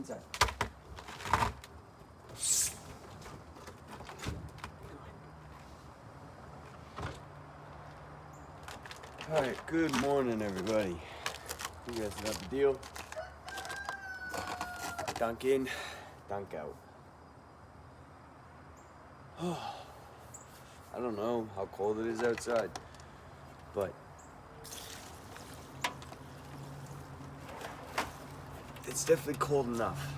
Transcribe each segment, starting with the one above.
Inside. Alright, good morning everybody. You guys know the deal. Dunk in, dunk out. I don't know how cold it is outside, but it's definitely cold enough.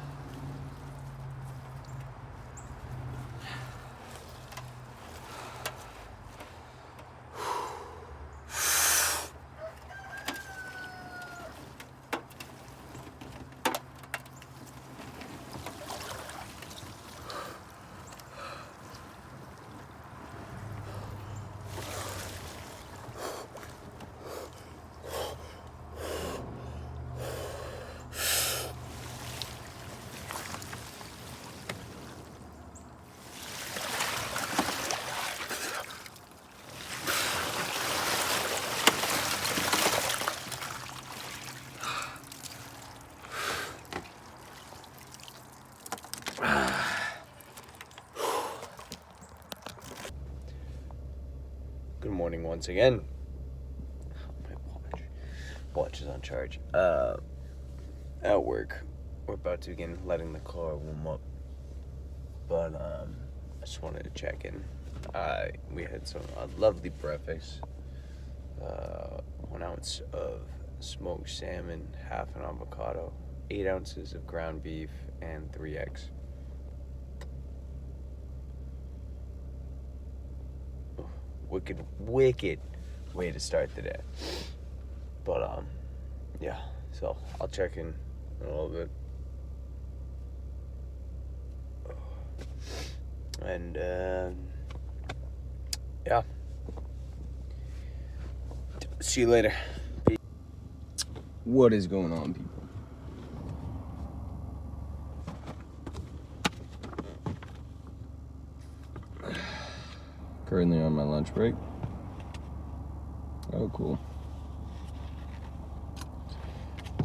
Good morning once again. My watch is on charge. At work, we're about to begin letting the car warm up, but I just wanted to check in. We had a lovely breakfast. 1 ounce of smoked salmon, half an avocado, 8 ounces of ground beef, and 3 eggs. Wicked way to start the day. But yeah, so I'll check in a little bit. And yeah. See you later. Peace. What is going on, people? Currently on my lunch break. Oh, cool.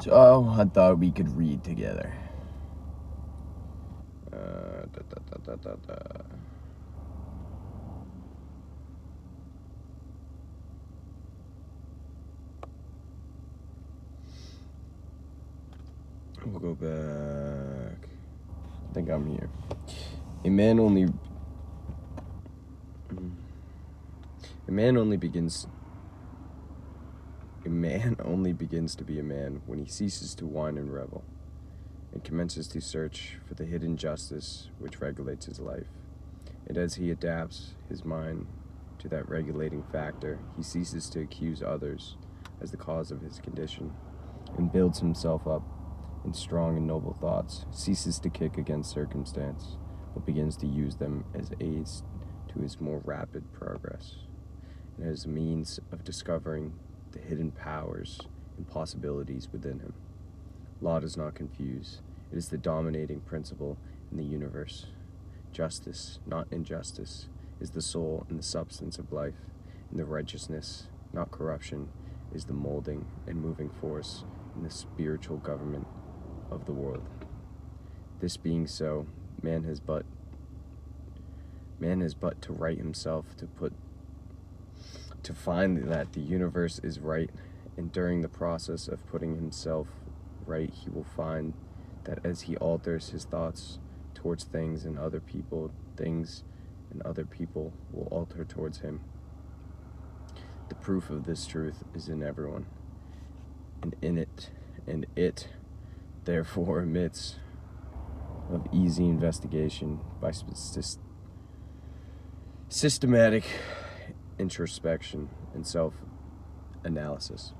So I thought we could read together. We'll go back. I think I'm here. A man only begins to be a man when he ceases to whine and revel, and commences to search for the hidden justice which regulates his life. And as he adapts his mind to that regulating factor, he ceases to accuse others as the cause of his condition, and builds himself up in strong and noble thoughts, ceases to kick against circumstance, but begins to use them as aids to his more rapid progress, and as a means of discovering the hidden powers and possibilities within him. Law does not confuse. It is the dominating principle in the universe. Justice, not injustice, is the soul and the substance of life, and the righteousness, not corruption, is the molding and moving force in the spiritual government of the world. This being so, man has but to right himself, to find that the universe is right, and during the process of putting himself right, he will find that as he alters his thoughts towards things and other people will alter towards him. The proof of this truth is in everyone, and it therefore admits of easy investigation by systematic introspection and self-analysis.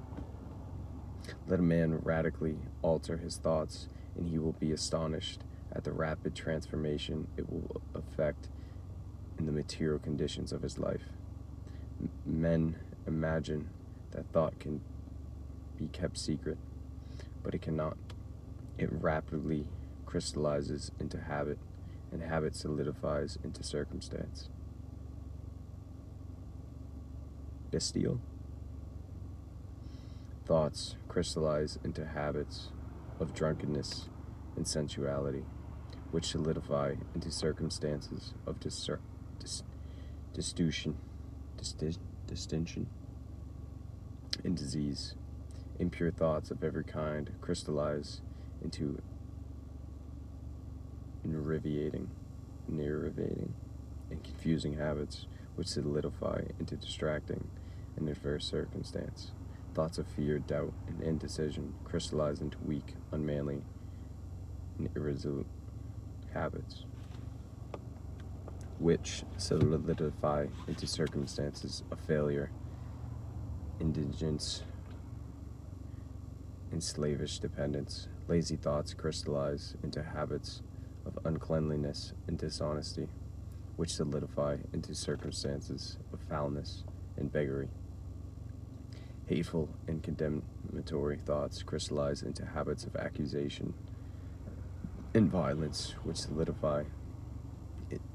Let a man radically alter his thoughts, and he will be astonished at the rapid transformation it will effect in the material conditions of his life. Men imagine that thought can be kept secret, but it cannot. It rapidly crystallizes into habit, and habit solidifies into circumstance. Bastille. Thoughts crystallize into habits of drunkenness, and sensuality, which solidify into circumstances of distinction, and disease. Impure thoughts of every kind crystallize into enervating, and confusing habits, which solidify into distracting and adverse circumstance. Thoughts of fear, doubt, and indecision crystallize into weak, unmanly, and irresolute habits, which solidify into circumstances of failure, indigence, and slavish dependence. Lazy thoughts crystallize into habits of uncleanliness and dishonesty, which solidify into circumstances of foulness and beggary. Hateful and condemnatory thoughts crystallize into habits of accusation and violence, which solidify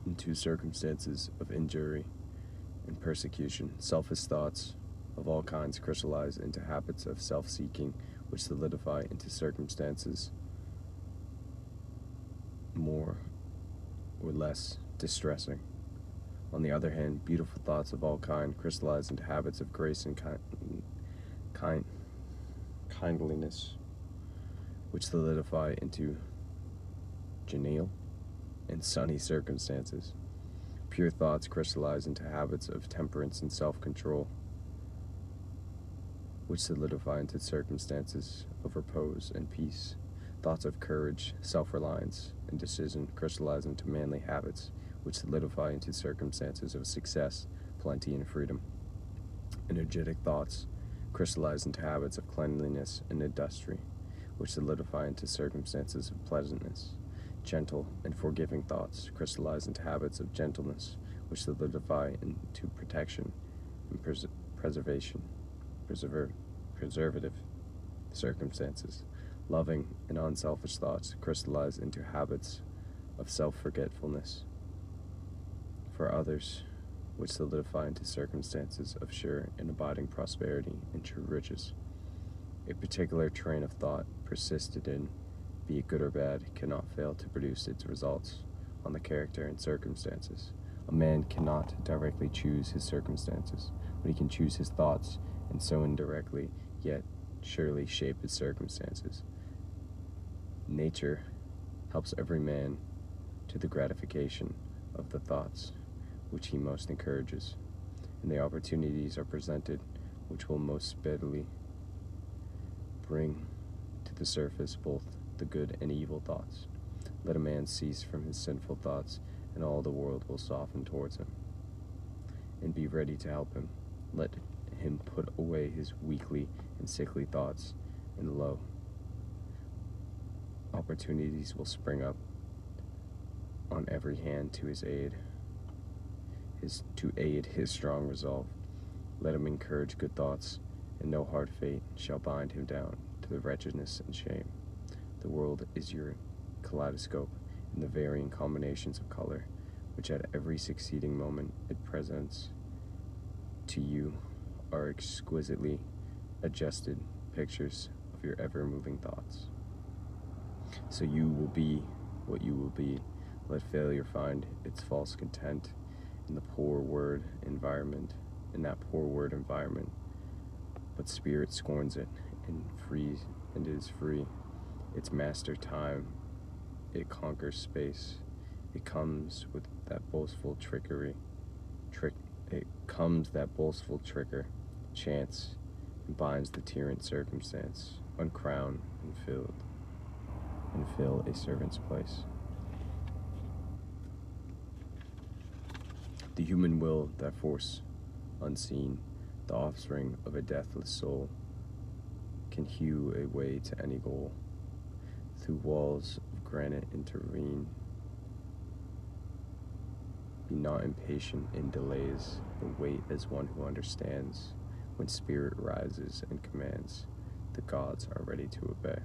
into circumstances of injury and persecution. Selfish thoughts of all kinds crystallize into habits of self-seeking, which solidify into circumstances more or less distressing. On the other hand, beautiful thoughts of all kinds crystallize into habits of grace and kindliness, which solidify into genial and sunny circumstances. Pure thoughts crystallize into habits of temperance and self-control, which solidify into circumstances of repose and peace. Thoughts of courage, self-reliance, and decision crystallize into manly habits, which solidify into circumstances of success, plenty, and freedom. Energetic thoughts crystallize into habits of cleanliness and industry, which solidify into circumstances of pleasantness. Gentle and forgiving thoughts crystallize into habits of gentleness, which solidify into protection and preservative circumstances. Loving and unselfish thoughts crystallize into habits of self-forgetfulness for others, which solidify into circumstances of sure and abiding prosperity and true riches. A particular train of thought persisted in, be it good or bad, cannot fail to produce its results on the character and circumstances. A man cannot directly choose his circumstances, but he can choose his thoughts, and so indirectly, yet surely shape his circumstances. Nature helps every man to the gratification of the thoughts which he most encourages, and the opportunities are presented which will most speedily bring to the surface both the good and evil thoughts. Let a man cease from his sinful thoughts, and all the world will soften towards him, and be ready to help him. Let him put away his weakly and sickly thoughts, and lo, opportunities will spring up on every hand to his aid, to aid his strong resolve. Let him encourage good thoughts, and no hard fate shall bind him down to the wretchedness and shame. The world is your kaleidoscope in the varying combinations of color, which at every succeeding moment it presents to you are exquisitely adjusted pictures of your ever-moving thoughts. So you will be what you will be. Let failure find its false content in that poor word environment, but spirit scorns it and is free. Its master time, it conquers space. It comes with that boastful trickery. Chance, and binds the tyrant circumstance, uncrown and fill a servant's place. The human will, that force unseen, the offspring of a deathless soul, can hew a way to any goal. Through walls of granite intervene. Be not impatient in delays, but wait as one who understands. When spirit rises and commands, the gods are ready to obey.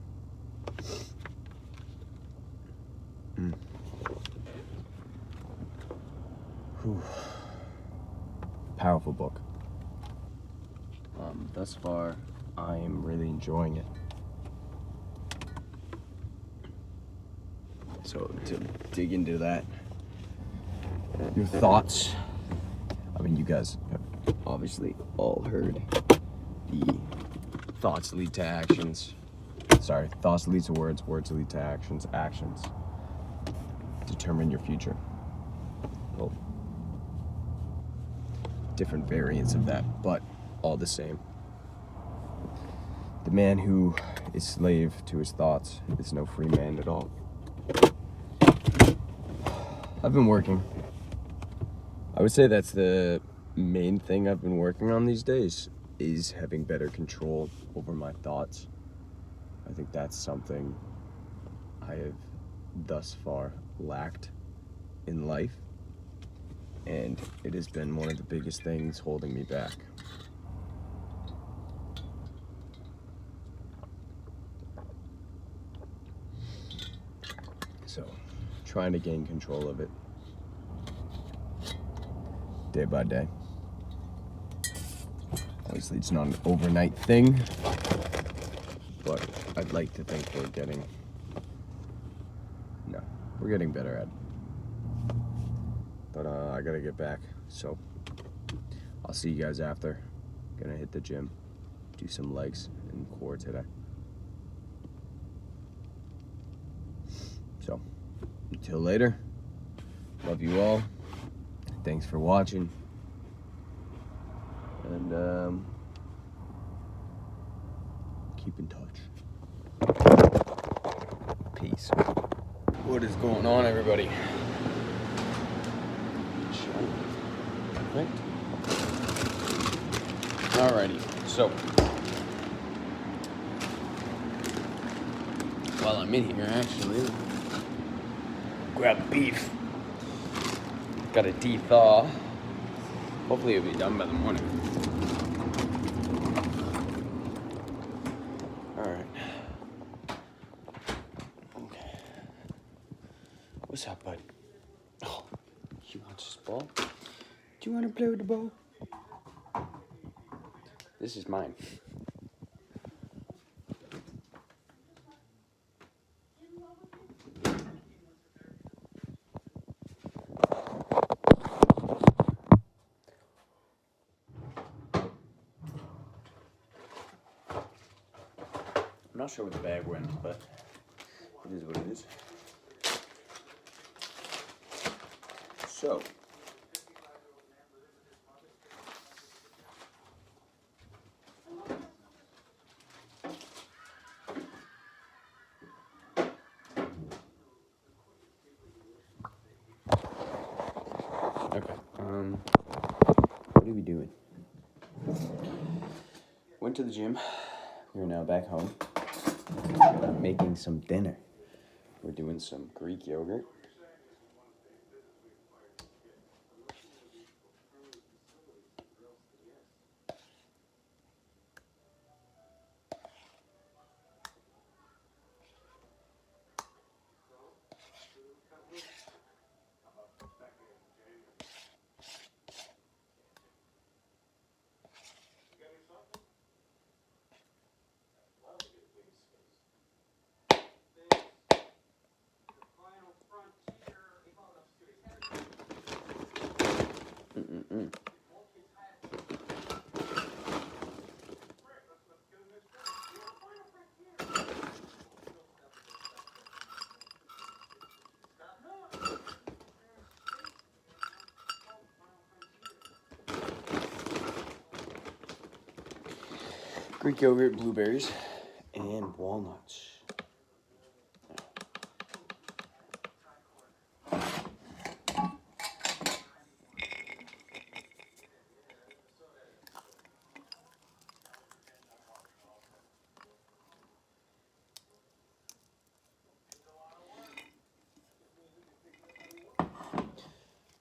Powerful book. Thus far, I am really enjoying it. So to dig into that, your thoughts. I mean, you guys have obviously all heard the thoughts lead to actions. Sorry, thoughts lead to words, words lead to actions, actions determine your future. Well, different variants of that, but all the same. The man who is slave to his thoughts is no free man at all. I've been working. I would say that's the main thing I've been working on these days, is having better control over my thoughts. I think that's something I have thus far lacked in life, and it has been one of the biggest things holding me back. So, trying to gain control of it day by day. Obviously, it's not an overnight thing, but I'd like to think we're getting better at it. But I gotta get back, so I'll see you guys after. Gonna hit the gym, do some legs and core today. So, until later, love you all. Thanks for watching. And keep in touch. Peace. What is going on, everybody? Perfect. Alrighty, so while I'm in here, actually, grab beef. Got a de-thaw. Hopefully it'll be done by the morning. Alright. Okay. What's up, bud? Oh, you want this ball? Do you want to play with the ball? This is mine. I'm not sure where the bag went, but it is what it is. So, okay, what are we doing? Went to the gym. We're now back home. I'm making some dinner. We're doing some Greek yogurt. Greek yogurt, blueberries, and walnuts.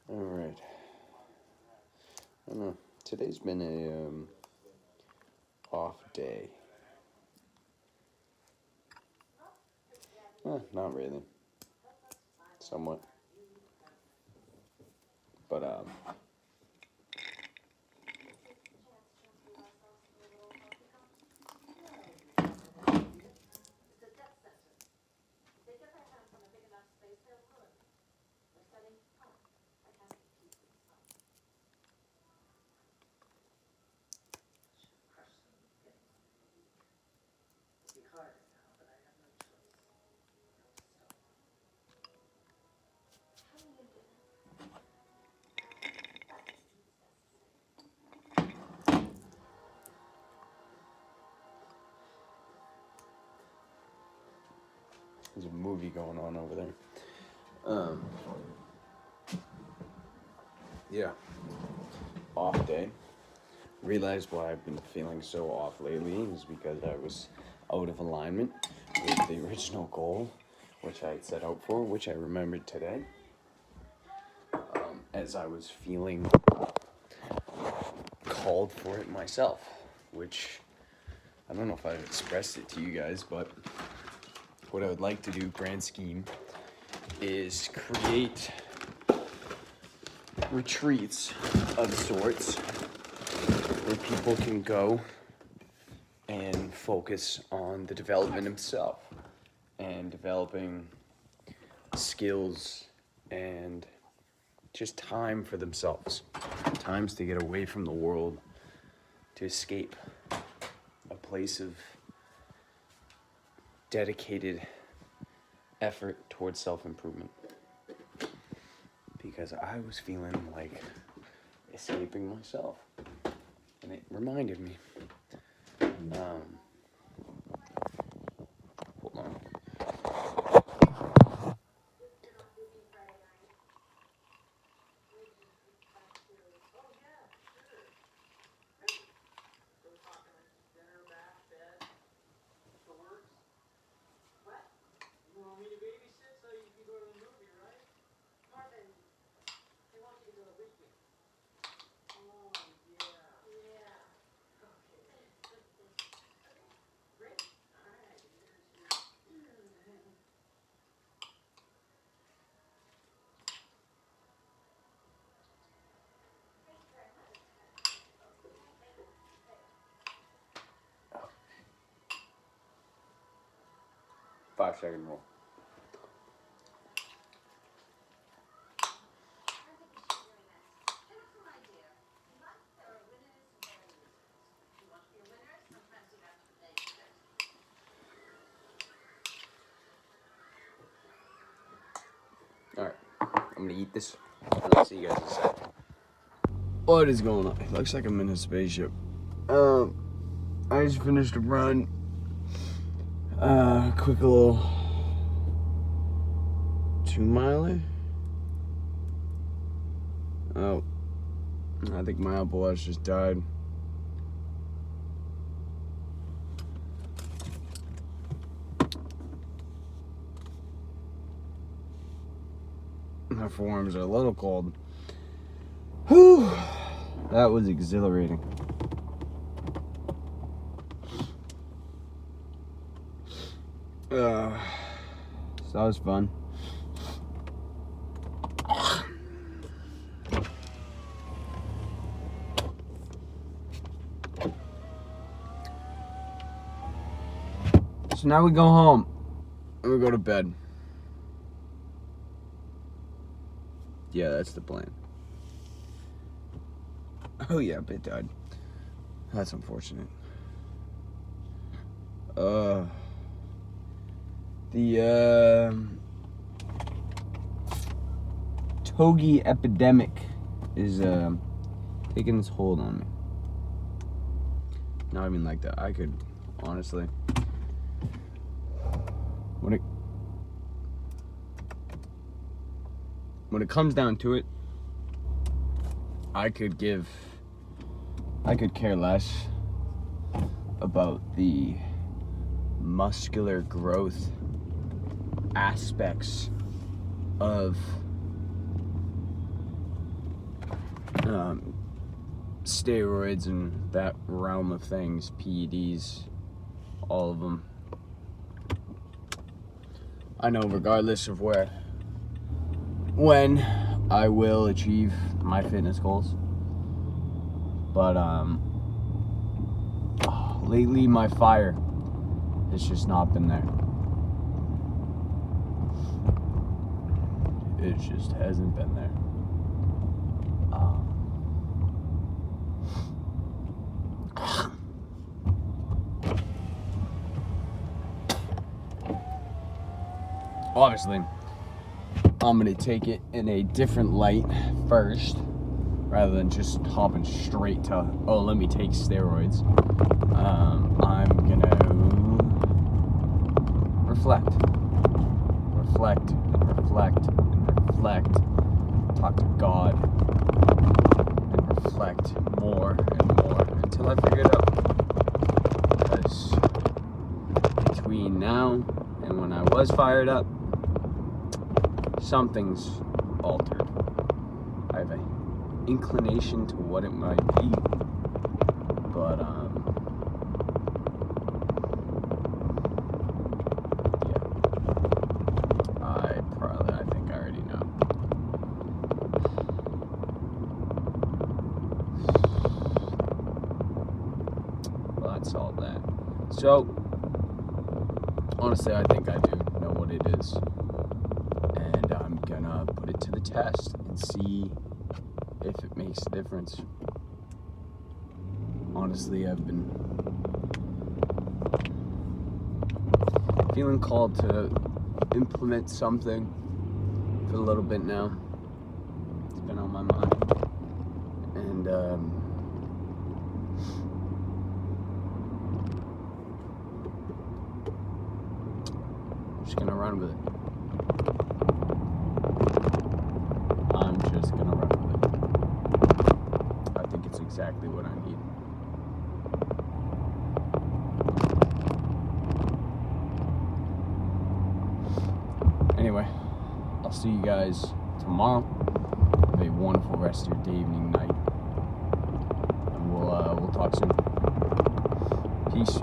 Alright. I don't know. Today's been a off day. Not really. Somewhat. But There's a movie going on over there. Yeah. Off day. Realized why I've been feeling so off lately is because I was out of alignment with the original goal, which I had set out for, which I remembered today. As I was feeling called for it myself, which I don't know if I've expressed it to you guys, but what I would like to do, grand scheme, is create retreats of sorts where people can go and focus on the development himself and developing skills and just time for themselves. Times to get away from the world, to escape a place of dedicated effort towards self-improvement. Because I was feeling like escaping myself. And it reminded me. Hold on. Five-second rule. Alright, I'm gonna eat this. I'll see you guys in a sec. What is going on? It looks like I'm in a spaceship. I just finished a run. Quick little 2-miler. Oh, I think my Apple Watch just died. My forearms are a little cold. Whew, that was exhilarating. So that was fun. So now we go home and we go to bed. Yeah, that's the plan. Oh yeah, Bit died. That's unfortunate. The Togi epidemic is taking its hold on me. Not even like that. I could honestly, when it comes down to it, I could care less about the muscular growth aspects of steroids and that realm of things, PEDs, all of them. I know regardless of when I will achieve my fitness goals, but lately my fire has just not been there. It just hasn't been there. Obviously, I'm gonna take it in a different light first, rather than just hopping straight to, oh, let me take steroids. I'm gonna reflect. reflect and reflect and reflect. Talk to God and reflect more and more until I figure it out. Because between now and when I was fired up, something's altered. I have an inclination to what it might be, but I think I already know. Well, that's all that. So, honestly, I think I do know what it is, and I'm gonna put it to the test and see if it makes a difference. Honestly, I've been feeling called to implement something for a little bit now. It's been on my mind, and I'm just gonna run with it. I'm just gonna run with it. I think it's exactly what I need. Anyway, I'll see you guys tomorrow. Have a wonderful rest of your day, evening, night, and we'll talk soon. Peace.